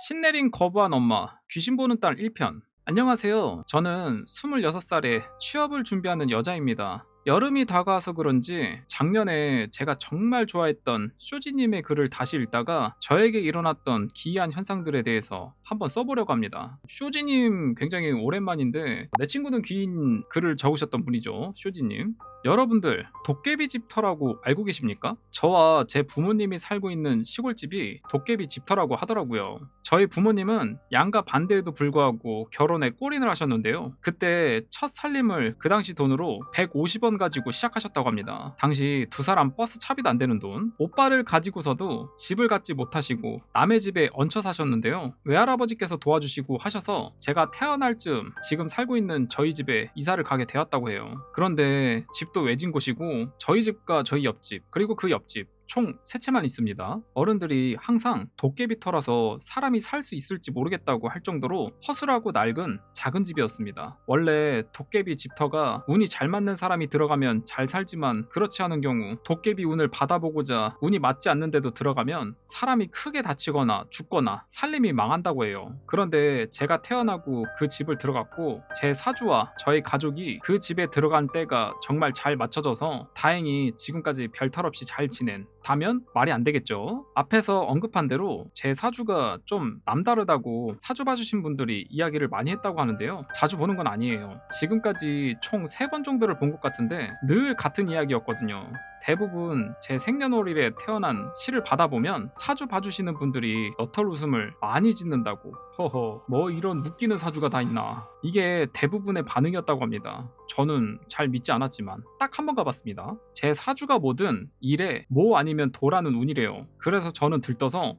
신내린 거부한 엄마, 귀신 보는 딸 1편. 안녕하세요. 저는 26살에 취업을 준비하는 여자입니다. 여름이 다가와서 그런지 작년에 제가 정말 좋아했던 쇼지님의 글을 다시 읽다가 저에게 일어났던 기이한 현상들에 대해서 한번 써보려고 합니다. 쇼지님 굉장히 오랜만인데 내 친구는 귀인 글을 적으셨던 분이죠. 쇼지님. 여러분들 도깨비 집터라고 알고 계십니까? 저와 제 부모님이 살고 있는 시골집이 도깨비 집터라고 하더라고요. 저희 부모님은 양가 반대에도 불구하고 결혼에 골인을 하셨는데요. 그때 첫 살림을 그 당시 돈으로 150원 가지고 시작하셨다고 합니다. 당시 두 사람 버스 차비도 안 되는 돈. 오빠를 가지고서도 집을 갖지 못하시고 남의 집에 얹혀 사셨는데요. 외할아버지께서 도와주시고 하셔서 제가 태어날 즈음 지금 살고 있는 저희 집에 이사를 가게 되었다고 해요. 그런데 집도 외진 곳이고 저희 집과 저희 옆집 그리고 그 옆집 총 3채만 있습니다. 어른들이 항상 도깨비터라서 사람이 살 수 있을지 모르겠다고 할 정도로 허술하고 낡은 작은 집이었습니다. 원래 도깨비 집터가 운이 잘 맞는 사람이 들어가면 잘 살지만 그렇지 않은 경우 도깨비 운을 받아보고자 운이 맞지 않는데도 들어가면 사람이 크게 다치거나 죽거나 살림이 망한다고 해요. 그런데 제가 태어나고 그 집을 들어갔고 제 사주와 저희 가족이 그 집에 들어간 때가 정말 잘 맞춰져서 다행히 지금까지 별탈 없이 잘 지낸 다면 말이 안 되겠죠. 앞에서 언급한 대로 제 사주가 좀 남다르다고 사주 봐주신 분들이 이야기를 많이 했다고 하는데요. 자주 보는 건 아니에요. 지금까지 총 3번 정도를 본 것 같은데 늘 같은 이야기였거든요. 대부분 제 생년월일에 태어난 시를 받아보면 사주 봐주시는 분들이 너털 웃음을 많이 짓는다고. 허허, 뭐 이런 웃기는 사주가 다 있나. 이게 대부분의 반응이었다고 합니다. 저는 잘 믿지 않았지만 딱 한 번 가봤습니다. 제 사주가 뭐든 일에 뭐 아니면 도라는 운이래요. 그래서 저는 들떠서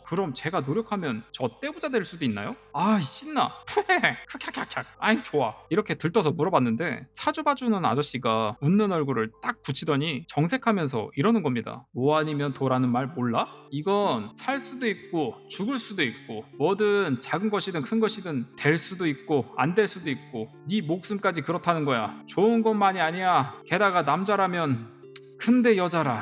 그럼 제가 노력하면 저 떼부자 될 수도 있나요? 아 신나 푸헤 캬캬캬캬 아이 좋아 이렇게 들떠서 물어봤는데 사주 봐주는 아저씨가 웃는 얼굴을 딱 붙이더니 정색하면서 이러는 겁니다. 뭐 아니면 도라는 말 몰라? 이건 살 수도 있고 죽을 수도 있고 뭐든 작은 것이든 큰 것이든 될 수도 있고 안 될 수도 있고 네 목숨까지 그렇다는 거야. 좋은 것만이 아니야. 게다가 남자라면 근데 여자라.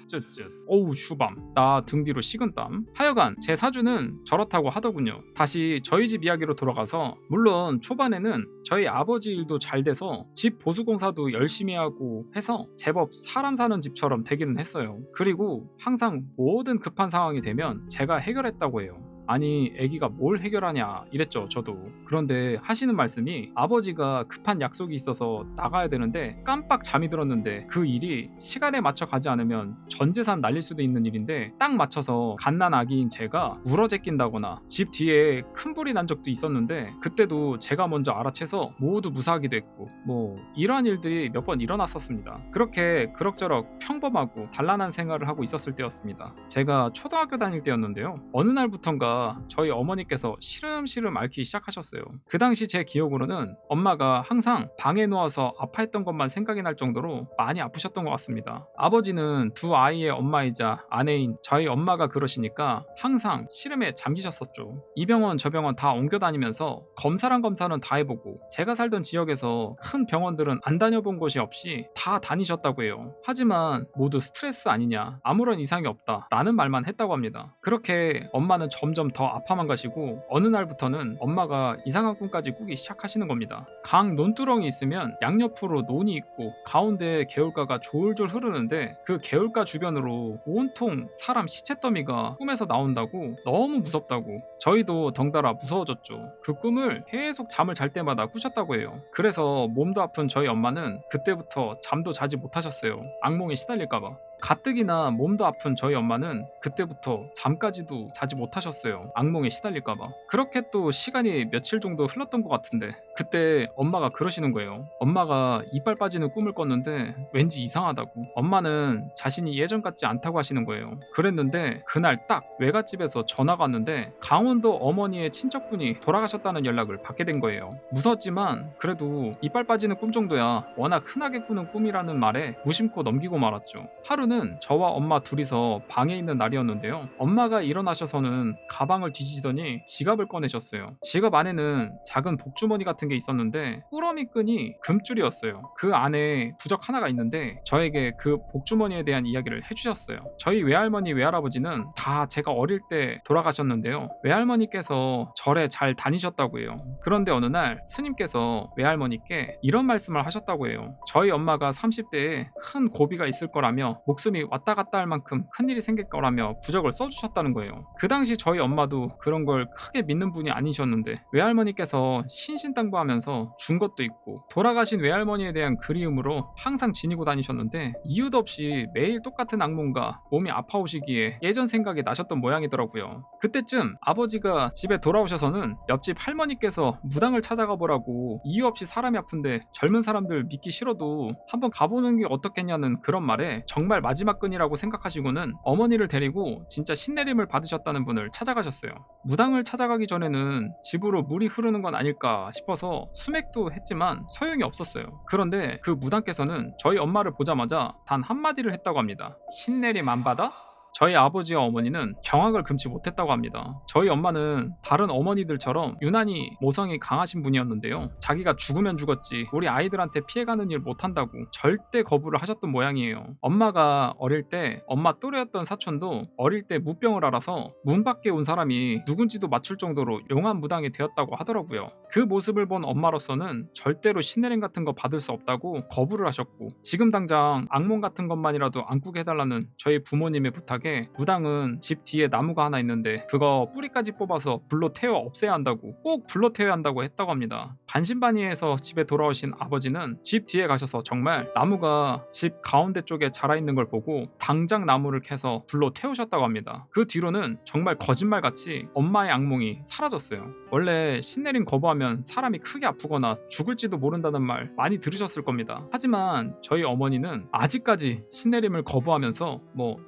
쯧쯧. 어우 슈밤. 나 등 뒤로 식은땀. 하여간 제 사주는 저렇다고 하더군요. 다시 저희 집 이야기로 돌아가서 물론 초반에는 저희 아버지 일도 잘 돼서 집 보수공사도 열심히 하고 해서 제법 사람 사는 집처럼 되기는 했어요. 그리고 항상 모든 급한 상황이 되면 제가 해결했다고 해요. 아니 애기가 뭘 해결하냐 이랬죠 저도. 그런데 하시는 말씀이 아버지가 급한 약속이 있어서 나가야 되는데 깜빡 잠이 들었는데 그 일이 시간에 맞춰 가지 않으면 전 재산 날릴 수도 있는 일인데 딱 맞춰서 갓난 아기인 제가 울어제낀다거나 집 뒤에 큰 불이 난 적도 있었는데 그때도 제가 먼저 알아채서 모두 무사하게 됐고 뭐 이러한 일들이 몇 번 일어났었습니다. 그렇게 그럭저럭 평범하고 단란한 생활을 하고 있었을 때였습니다. 제가 초등학교 다닐 때였는데요. 어느 날부턴가 저희 어머니께서 시름시름 앓기 시작하셨어요. 그 당시 제 기억으로는 엄마가 항상 방에 누워서 아파했던 것만 생각이 날 정도로 많이 아프셨던 것 같습니다. 아버지는 두 아이의 엄마이자 아내인 저희 엄마가 그러시니까 항상 시름에 잠기셨었죠. 이 병원 저 병원 다 옮겨 다니면서 검사란 검사는 다 해보고 제가 살던 지역에서 큰 병원들은 안 다녀본 곳이 없이 다 다니셨다고 해요. 하지만 모두 스트레스 아니냐 아무런 이상이 없다 라는 말만 했다고 합니다. 그렇게 엄마는 점점 더 아파만 가시고 어느 날부터는 엄마가 이상한 꿈까지 꾸기 시작하시는 겁니다. 강 논두렁이 있으면 양옆으로 논이 있고 가운데 개울가가 졸졸 흐르는데 그 개울가 주변으로 온통 사람 시체 더미가 꿈에서 나온다고 너무 무섭다고 저희도 덩달아 무서워졌죠. 그 꿈을 계속 잠을 잘 때마다 꾸셨다고 해요. 그래서 몸도 아픈 저희 엄마는 그때부터 잠도 자지 못하셨어요. 악몽에 시달릴까봐. 가뜩이나 몸도 아픈 저희 엄마는 그때부터 잠까지도 자지 못하셨어요. 악몽에 시달릴까봐. 그렇게 또 시간이 며칠 정도 흘렀던 것 같은데 그때 엄마가 그러시는 거예요. 엄마가 이빨 빠지는 꿈을 꿨는데 왠지 이상하다고. 엄마는 자신이 예전 같지 않다고 하시는 거예요. 그랬는데 그날 딱 외갓집에서 전화가 왔는데 강원도 어머니의 친척분이 돌아가셨다는 연락을 받게 된 거예요. 무서웠지만 그래도 이빨 빠지는 꿈 정도야 워낙 흔하게 꾸는 꿈이라는 말에 무심코 넘기고 말았죠. 하루는 저와 엄마 둘이서 방에 있는 날이었는데요. 엄마가 일어나셔서는 가방을 뒤지더니 지갑을 꺼내셨어요. 지갑 안에는 작은 복주머니 같은 같은 게 있었는데 꾸러미 끈이 금줄이었어요. 그 안에 부적 하나가 있는데 저에게 그 복주머니에 대한 이야기를 해주셨어요. 저희 외할머니 외할아버지는 다 제가 어릴 때 돌아가셨는데요. 외할머니께서 절에 잘 다니셨다고 해요. 그런데 어느 날 스님께서 외할머니께 이런 말씀을 하셨다고 해요. 저희 엄마가 30대에 큰 고비가 있을 거라며 목숨이 왔다 갔다 할 만큼 큰일이 생길 거라며 부적을 써주셨다는 거예요. 그 당시 저희 엄마도 그런 걸 크게 믿는 분이 아니셨는데 외할머니께서 신신당부하면서 준 것도 있고 돌아가신 외할머니에 대한 그리움으로 항상 지니고 다니셨는데 이유도 없이 매일 똑같은 악몽과 몸이 아파오시기에 예전 생각이 나셨던 모양이더라고요. 그때쯤 아버지가 집에 돌아오셔서는 옆집 할머니께서 무당을 찾아가 보라고 이유 없이 사람이 아픈데 젊은 사람들 믿기 싫어도 한번 가보는 게 어떻겠냐는 그런 말에 정말 마지막 끈이라고 생각하시고는 어머니를 데리고 진짜 신내림을 받으셨다는 분을 찾아가셨어요. 무당을 찾아가기 전에는 집으로 물이 흐르는 건 아닐까 싶어서 수맥도 했지만 소용이 없었어요. 그런데 그 무당께서는 저희 엄마를 보자마자 단 한마디를 했다고 합니다. 신내림 안 받아? 저희 아버지와 어머니는 경악을 금치 못했다고 합니다. 저희 엄마는 다른 어머니들처럼 유난히 모성이 강하신 분이었는데요. 자기가 죽으면 죽었지 우리 아이들한테 피해가는 일 못한다고 절대 거부를 하셨던 모양이에요. 엄마가 어릴 때 엄마 또래였던 사촌도 어릴 때 무병을 앓아서 문 밖에 온 사람이 누군지도 맞출 정도로 용한 무당이 되었다고 하더라고요. 그 모습을 본 엄마로서는 절대로 신내림 같은 거 받을 수 없다고 거부를 하셨고 지금 당장 악몽 같은 것만이라도 안 꾸게 해달라는 저희 부모님의 부탁에 무당은 집 뒤에 나무가 하나 있는데 그거 뿌리까지 뽑아서 불로 태워 없애야 한다고 꼭 불로 태워야 한다고 했다고 합니다. 반신반의해서 집에 돌아오신 아버지는 집 뒤에 가셔서 정말 나무가 집 가운데 쪽에 자라있는 걸 보고 당장 나무를 캐서 불로 태우셨다고 합니다. 그 뒤로는 정말 거짓말같이 엄마의 악몽이 사라졌어요. 원래 신내림 거부하면 사람이 크게 아프거나 죽을지도 모른다는 말 많이 들으셨을 겁니다. 하지만 저희 어머니는 아직까지 신내림을 거부하면서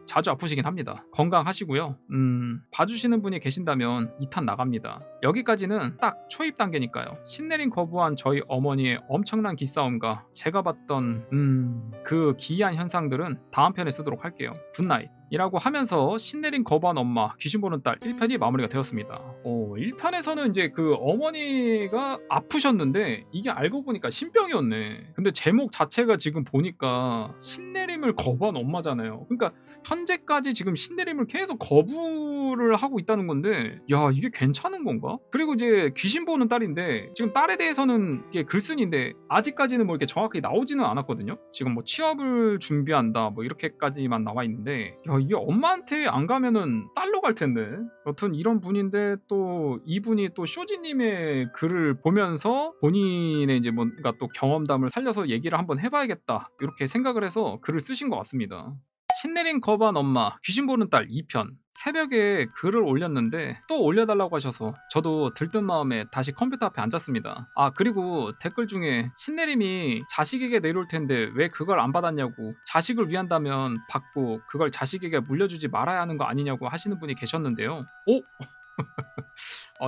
자주 아프시긴 합니다. 건강하시고요. 봐주시는 분이 계신다면 2탄 나갑니다. 여기까지는 딱 초입 단계니까요. 신내림 거부한 저희 어머니의 엄청난 기싸움과 제가 봤던 그 기이한 현상들은 다음 편에 쓰도록 할게요. 굿나잇 이라고 하면서 신내림 거부한 엄마 귀신 보는 딸 1편이 마무리가 되었습니다. 1편에서는 이제 그 어머니가 아프셨는데 이게 알고 보니까 신병이었네. 근데 제목 자체가 지금 보니까 신내림을 거부한 엄마잖아요. 그러니까 현재까지 지금 신내림을 계속 거부를 하고 있다는 건데 야 이게 괜찮은 건가? 그리고 이제 귀신 보는 딸인데 지금 딸에 대해서는 이게 글쓴이인데 아직까지는 이렇게 정확하게 나오지는 않았거든요. 지금 취업을 준비한다 이렇게까지만 나와 있는데 야 이게 엄마한테 안 가면은 딸로 갈 텐데. 여튼 이런 분인데 또 이분이 또 쇼지님의 글을 보면서 본인의 이제 뭔가 또 경험담을 살려서 얘기를 한번 해봐야겠다 이렇게 생각을 해서 글을 쓰신 것 같습니다. 신내림 거부한 엄마 귀신 보는 딸 2편 새벽에 글을 올렸는데 또 올려달라고 하셔서 저도 들뜬 마음에 다시 컴퓨터 앞에 앉았습니다. 그리고 댓글 중에 신내림이 자식에게 내려올 텐데 왜 그걸 안 받았냐고 자식을 위한다면 받고 그걸 자식에게 물려주지 말아야 하는 거 아니냐고 하시는 분이 계셨는데요.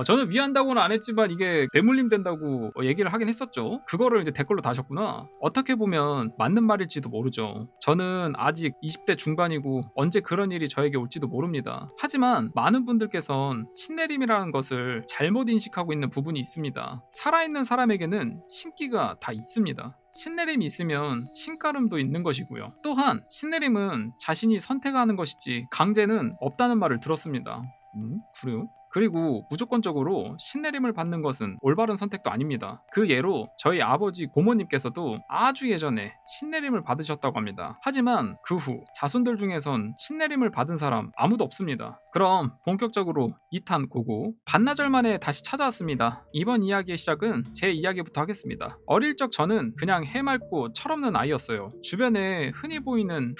저는 위한다고는 안 했지만 이게 뇌물림 된다고 얘기를 하긴 했었죠. 그거를 이제 댓글로 다셨구나. 어떻게 보면 맞는 말일지도 모르죠. 저는 아직 20대 중반이고 언제 그런 일이 저에게 올지도 모릅니다. 하지만 많은 분들께선 신내림이라는 것을 잘못 인식하고 있는 부분이 있습니다. 살아있는 사람에게는 신기가 다 있습니다. 신내림이 있으면 신가름도 있는 것이고요. 또한 신내림은 자신이 선택하는 것이지 강제는 없다는 말을 들었습니다. 그래요? 그리고 무조건적으로 신내림을 받는 것은 올바른 선택도 아닙니다. 그 예로 저희 아버지 고모님께서도 아주 예전에 신내림을 받으셨다고 합니다. 하지만 그 후 자손들 중에선 신내림을 받은 사람 아무도 없습니다. 그럼 본격적으로 2탄 고고 반나절 만에 다시 찾아왔습니다. 이번 이야기의 시작은 제 이야기부터 하겠습니다. 어릴 적 저는 그냥 해맑고 철없는 아이였어요. 주변에 흔히 보이는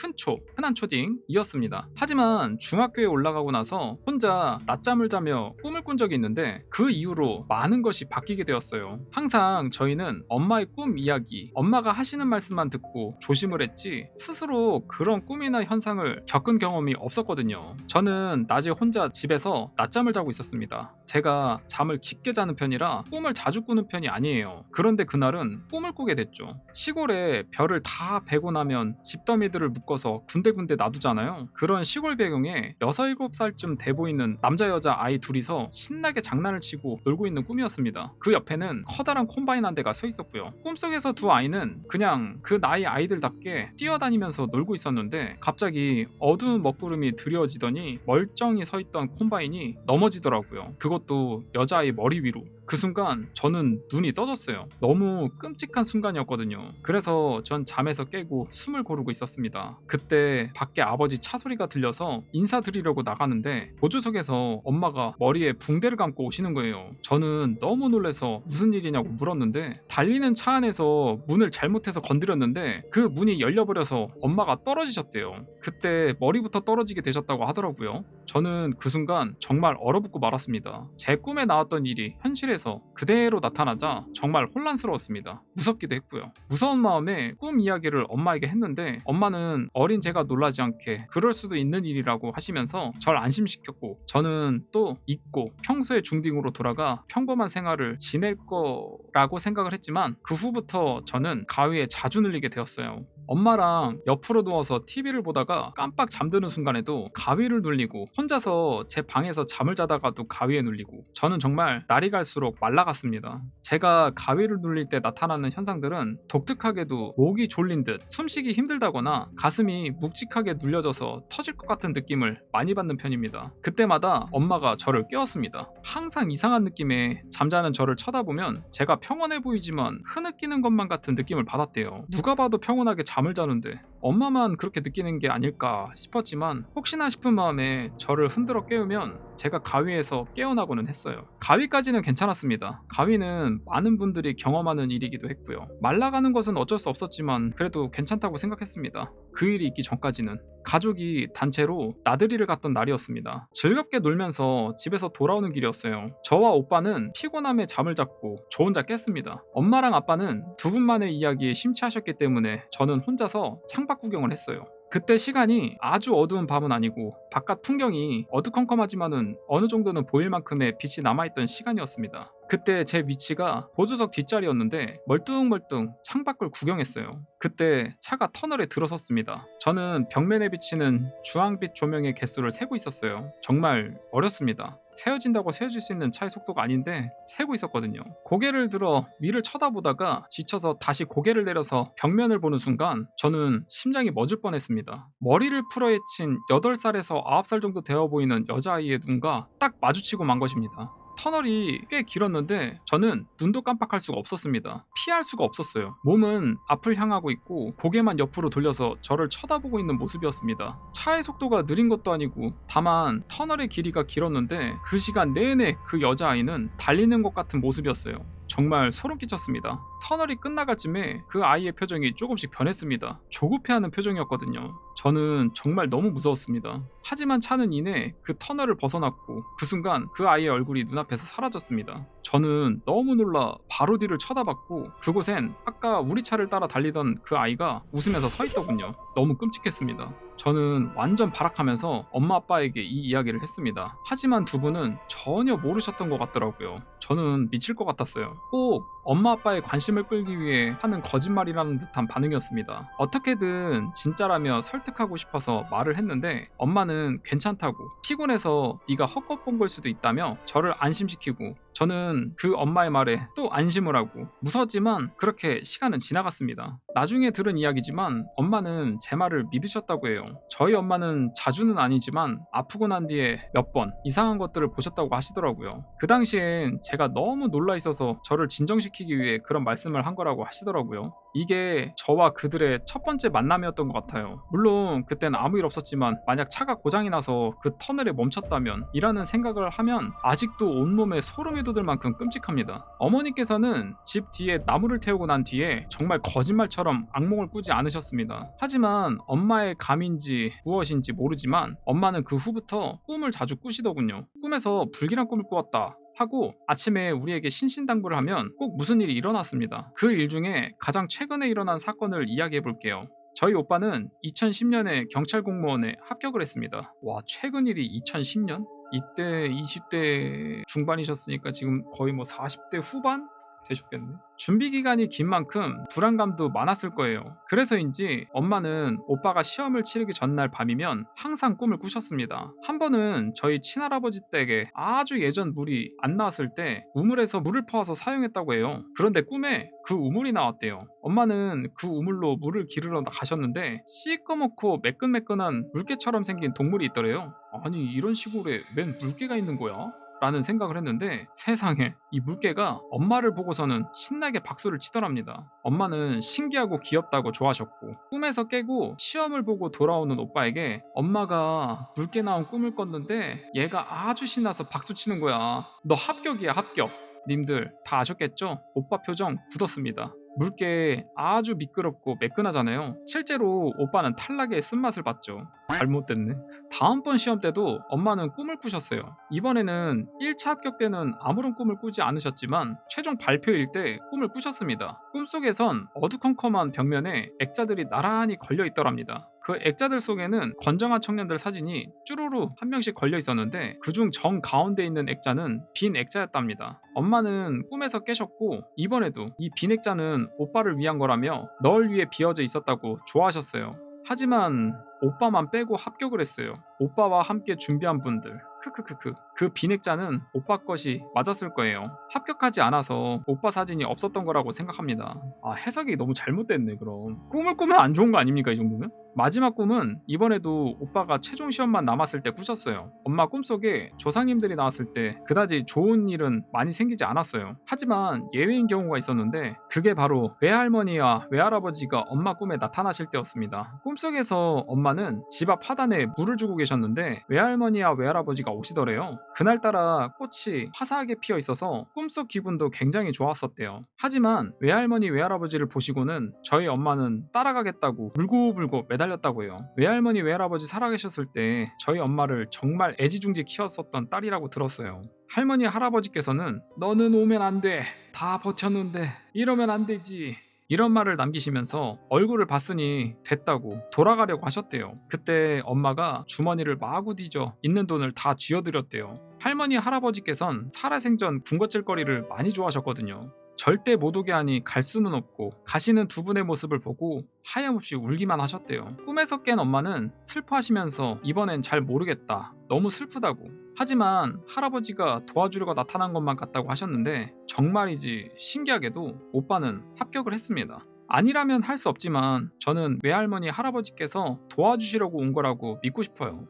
흔한 초딩이었습니다. 하지만 중학교에 올라가고 나서 혼자 낮잠을 자며 꿈을 꾼 적이 있는데 그 이후로 많은 것이 바뀌게 되었어요. 항상 저희는 엄마의 꿈 이야기, 엄마가 하시는 말씀만 듣고 조심을 했지 스스로 그런 꿈이나 현상을 겪은 경험이 없었거든요. 저는 낮에 혼자 집에서 낮잠을 자고 있었습니다. 제가 잠을 깊게 자는 편이라 꿈을 자주 꾸는 편이 아니에요. 그런데 그날은 꿈을 꾸게 됐죠. 시골에 별을 다 베고 나면 집더미들을 묶어서 군데군데 놔두잖아요. 그런 시골 배경에 6, 7살쯤 돼 보이는 남자 여자 아이 둘이서 신나게 장난을 치고 놀고 있는 꿈이었습니다. 그 옆에는 커다란 콤바인 한 대가 서 있었고요. 꿈속에서 두 아이는 그냥 그 나이 아이들답게 뛰어다니면서 놀고 있었는데 갑자기 어두운 먹구름이 드리워지더니 멀쩡히 서 있던 콤바인이 넘어지더라고요. 그것도 여자아이 머리 위로. 그 순간 저는 눈이 떠졌어요. 너무 끔찍한 순간이었거든요. 그래서 전 잠에서 깨고 숨을 고르고 있었습니다. 그때 밖에 아버지 차 소리가 들려서 인사드리려고 나가는데 보조석에서 엄마가 머리에 붕대를 감고 오시는 거예요. 저는 너무 놀라서 무슨 일이냐고 물었는데 달리는 차 안에서 문을 잘못해서 건드렸는데 그 문이 열려버려서 엄마가 떨어지셨대요. 그때 머리부터 떨어지게 되셨다고 하더라고요. 저는 그 순간 정말 얼어붙고 말았습니다. 제 꿈에 나왔던 일이 현실에서 그대로 나타나자 정말 혼란스러웠습니다. 무섭기도 했고요. 무서운 마음에 꿈 이야기를 엄마에게 했는데 엄마는 어린 제가 놀라지 않게 그럴 수도 있는 일이라고 하시면서 절 안심시켰고 저는 또 잊고 평소의 중딩으로 돌아가 평범한 생활을 지낼 거라고 생각을 했지만 그 후부터 저는 가위에 자주 눌리게 되었어요. 엄마랑 옆으로 누워서 TV를 보다가 깜빡 잠드는 순간에도 가위를 눌리고 혼자서 제 방에서 잠을 자다가도 가위에 눌리고 저는 정말 날이 갈수록 말라갔습니다. 제가 가위를 눌릴 때 나타나는 현상들은 독특하게도 목이 졸린 듯 숨쉬기 힘들다거나 가슴이 묵직하게 눌려져서 터질 것 같은 느낌을 많이 받는 편입니다. 그때마다 엄마가 저를 깨웠습니다. 항상 이상한 느낌에 잠자는 저를 쳐다보면 제가 평온해 보이지만 흐느끼는 것만 같은 느낌을 받았대요. 누가 봐도 평온하게 잠을 자는데 엄마만 그렇게 느끼는 게 아닐까 싶었지만 혹시나 싶은 마음에 저를 흔들어 깨우면 제가 가위에서 깨어나고는 했어요. 가위까지는 괜찮았습니다. 가위는 많은 분들이 경험하는 일이기도 했고요. 말라가는 것은 어쩔 수 없었지만 그래도 괜찮다고 생각했습니다. 그 일이 있기 전까지는. 가족이 단체로 나들이를 갔던 날이었습니다. 즐겁게 놀면서 집에서 돌아오는 길이었어요. 저와 오빠는 피곤함에 잠을 잤고 저 혼자 깼습니다. 엄마랑 아빠는 두 분만의 이야기에 심취하셨기 때문에 저는 혼자서 창밖 구경을 했어요. 그때 시간이 아주 어두운 밤은 아니고 바깥 풍경이 어두컴컴하지만은 어느 정도는 보일 만큼의 빛이 남아있던 시간이었습니다. 그때 제 위치가 보조석 뒷자리였는데 멀뚱멀뚱 창밖을 구경했어요. 그때 차가 터널에 들어섰습니다. 저는 벽면에 비치는 주황빛 조명의 개수를 세고 있었어요. 정말 어렸습니다. 세워진다고 세워질 수 있는 차의 속도가 아닌데 세고 있었거든요. 고개를 들어 위를 쳐다보다가 지쳐서 다시 고개를 내려서 벽면을 보는 순간 저는 심장이 멎을 뻔했습니다. 머리를 풀어헤친 8살에서 9살 정도 되어 보이는 여자아이의 눈과 딱 마주치고 만 것입니다. 터널이 꽤 길었는데 저는 눈도 깜빡할 수가 없었습니다. 피할 수가 없었어요. 몸은 앞을 향하고 있고 고개만 옆으로 돌려서 저를 쳐다보고 있는 모습이었습니다. 차의 속도가 느린 것도 아니고 다만 터널의 길이가 길었는데 그 시간 내내 그 여자아이는 달리는 것 같은 모습이었어요. 정말 소름 끼쳤습니다. 터널이 끝나갈 쯤에 그 아이의 표정이 조금씩 변했습니다. 조급해하는 표정이었거든요. 저는 정말 너무 무서웠습니다. 하지만 차는 이내 그 터널을 벗어났고 그 순간 그 아이의 얼굴이 눈앞에서 사라졌습니다. 저는 너무 놀라 바로 뒤를 쳐다봤고 그곳엔 아까 우리 차를 따라 달리던 그 아이가 웃으면서 서 있더군요. 너무 끔찍했습니다. 저는 완전 발악하면서 엄마 아빠에게 이 이야기를 했습니다. 하지만 두 분은 전혀 모르셨던 것 같더라고요. 저는 미칠 것 같았어요. 꼭 엄마 아빠의 관심을 끌기 위해 하는 거짓말이라는 듯한 반응이었습니다. 어떻게든 진짜라며 설득하고 싶어서 말을 했는데 엄마는 괜찮다고 피곤해서 네가 헛것 본 걸 수도 있다며 저를 안심시키고 저는 그 엄마의 말에 또 안심을 하고 무서웠지만 그렇게 시간은 지나갔습니다. 나중에 들은 이야기지만 엄마는 제 말을 믿으셨다고 해요. 저희 엄마는 자주는 아니지만 아프고 난 뒤에 몇 번 이상한 것들을 보셨다고 하시더라고요. 그 당시엔 제가 너무 놀라 있어서 저를 진정시키기 위해 그런 말씀을 한 거라고 하시더라고요. 이게 저와 그들의 첫 번째 만남이었던 것 같아요. 물론 그때는 아무 일 없었지만 만약 차가 고장이 나서 그 터널에 멈췄다면 이라는 생각을 하면 아직도 온몸에 소름이 돋을 만큼 끔찍합니다. 어머니께서는 집 뒤에 나무를 태우고 난 뒤에 정말 거짓말처럼 악몽을 꾸지 않으셨습니다. 하지만 엄마의 감인지 무엇인지 모르지만 엄마는 그 후부터 꿈을 자주 꾸시더군요. 꿈에서 불길한 꿈을 꾸었다 하고 아침에 우리에게 신신당부를 하면 꼭 무슨 일이 일어났습니다. 그 일 중에 가장 최근에 일어난 사건을 이야기해 볼게요. 저희 오빠는 2010년에 경찰 공무원에 합격을 했습니다. 와, 최근 일이 2010년? 이때 20대 중반이셨으니까 지금 거의 뭐 40대 후반? 되셨겠네. 준비 기간이 긴 만큼 불안감도 많았을 거예요. 그래서인지 엄마는 오빠가 시험을 치르기 전날 밤이면 항상 꿈을 꾸셨습니다. 한 번은 저희 친할아버지 댁에 아주 예전 물이 안 나왔을 때 우물에서 물을 퍼와서 사용했다고 해요. 그런데 꿈에 그 우물이 나왔대요. 엄마는 그 우물로 물을 기르러 가셨는데 시꺼멓고 매끈매끈한 물개처럼 생긴 동물이 있더래요. 아니 이런 시골에 웬 물개가 있는 거야? 라는 생각을 했는데 세상에 이 물개가 엄마를 보고서는 신나게 박수를 치더랍니다. 엄마는 신기하고 귀엽다고 좋아하셨고 꿈에서 깨고 시험을 보고 돌아오는 오빠에게 엄마가 물개 나온 꿈을 꿨는데 얘가 아주 신나서 박수 치는 거야. 너 합격이야 합격. 님들 다 아셨겠죠? 오빠 표정 굳었습니다. 물개 아주 미끄럽고 매끈하잖아요. 실제로 오빠는 탈락의 쓴맛을 봤죠. 잘못됐네. 다음번 시험 때도 엄마는 꿈을 꾸셨어요. 이번에는 1차 합격 때는 아무런 꿈을 꾸지 않으셨지만 최종 발표일 때 꿈을 꾸셨습니다. 꿈속에선 어두컴컴한 벽면에 액자들이 나란히 걸려 있더랍니다. 그 액자들 속에는 건장한 청년들 사진이 쭈루루 한 명씩 걸려 있었는데 그중 정 가운데 있는 액자는 빈 액자였답니다. 엄마는 꿈에서 깨셨고 이번에도 이 빈 액자는 오빠를 위한 거라며 널 위해 비어져 있었다고 좋아하셨어요. 하지만 오빠만 빼고 합격을 했어요. 오빠와 함께 준비한 분들 크크크크 그 빈액자는 오빠 것이 맞았을 거예요. 합격하지 않아서 오빠 사진이 없었던 거라고 생각합니다. 아 해석이 너무 잘못됐네. 그럼 꿈을 꾸면 안 좋은 거 아닙니까 이 정도면? 마지막 꿈은 이번에도 오빠가 최종 시험만 남았을 때 꾸셨어요. 엄마 꿈속에 조상님들이 나왔을 때 그다지 좋은 일은 많이 생기지 않았어요. 하지만 예외인 경우가 있었는데 그게 바로 외할머니와 외할아버지가 엄마 꿈에 나타나실 때였습니다. 꿈속에서 엄마는 집 앞 화단에 물을 주고 계셨는데 외할머니와 외할아버지가 오시더래요. 그날따라 꽃이 화사하게 피어 있어서 꿈속 기분도 굉장히 좋았었대요. 하지만 외할머니 외할아버지를 보시고는 저희 엄마는 따라가겠다고 울고불고 매달렸다고 해요. 외할머니 외할아버지 살아계셨을 때 저희 엄마를 정말 애지중지 키웠었던 딸이라고 들었어요. 할머니 할아버지께서는 너는 오면 안 돼. 다 버텼는데 이러면 안 되지. 이런 말을 남기시면서 얼굴을 봤으니 됐다고 돌아가려고 하셨대요. 그때 엄마가 주머니를 마구 뒤져 있는 돈을 다 쥐어드렸대요. 할머니 할아버지께선 살아생전 군것질거리를 많이 좋아하셨거든요. 절대 못 오게 하니 갈 수는 없고 가시는 두 분의 모습을 보고 하염없이 울기만 하셨대요. 꿈에서 깬 엄마는 슬퍼하시면서 이번엔 잘 모르겠다. 너무 슬프다고. 하지만 할아버지가 도와주려고 나타난 것만 같다고 하셨는데 정말이지 신기하게도 오빠는 합격을 했습니다. 아니라면 할 수 없지만 저는 외할머니 할아버지께서 도와주시려고 온 거라고 믿고 싶어요.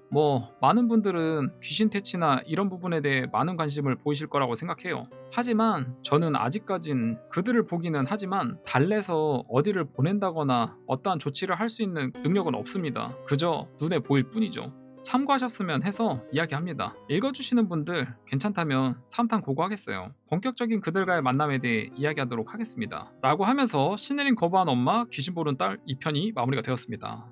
많은 분들은 귀신 퇴치나 이런 부분에 대해 많은 관심을 보이실 거라고 생각해요. 하지만 저는 아직까진 그들을 보기는 하지만 달래서 어디를 보낸다거나 어떠한 조치를 할 수 있는 능력은 없습니다. 그저 눈에 보일 뿐이죠. 참고하셨으면 해서 이야기합니다. 읽어주시는 분들 괜찮다면 3탄 고고하겠어요. 본격적인 그들과의 만남에 대해 이야기하도록 하겠습니다. 라고 하면서 신내림 거부한 엄마, 귀신 보는 딸 2편이 마무리가 되었습니다.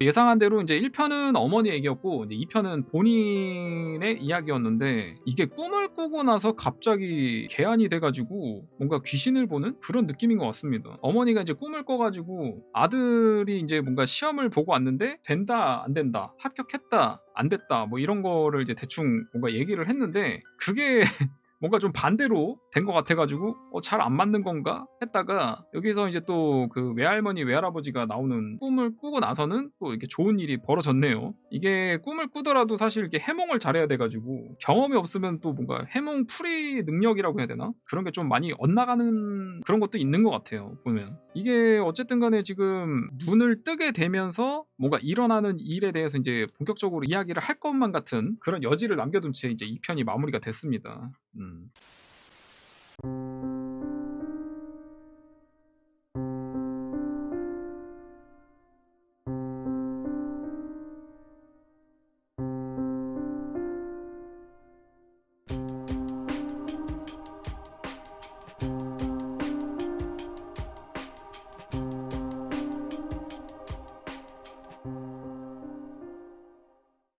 예상한 대로 이제 1편은 어머니 얘기였고 이제 2편은 본인의 이야기였는데 이게 꿈을 꾸고 나서 갑자기 개안이 돼가지고 뭔가 귀신을 보는 그런 느낌인 것 같습니다. 어머니가 이제 꿈을 꿔가지고 아들이 이제 뭔가 시험을 보고 왔는데 된다 안 된다 합격했다 안 됐다 뭐 이런 거를 이제 대충 뭔가 얘기를 했는데 그게 뭔가 좀 반대로 된 것 같아가지고 잘 안 맞는 건가 했다가 여기서 이제 또 그 외할머니 외할아버지가 나오는 꿈을 꾸고 나서는 또 이렇게 좋은 일이 벌어졌네요. 이게 꿈을 꾸더라도 사실 이렇게 해몽을 잘해야 돼가지고 경험이 없으면 또 뭔가 해몽 풀이 능력이라고 해야 되나? 그런 게 좀 많이 엇나가는 그런 것도 있는 것 같아요. 보면 이게 어쨌든 간에 지금 눈을 뜨게 되면서 뭔가 일어나는 일에 대해서 이제 본격적으로 이야기를 할 것만 같은 그런 여지를 남겨둔 채 이제 2편이 마무리가 됐습니다.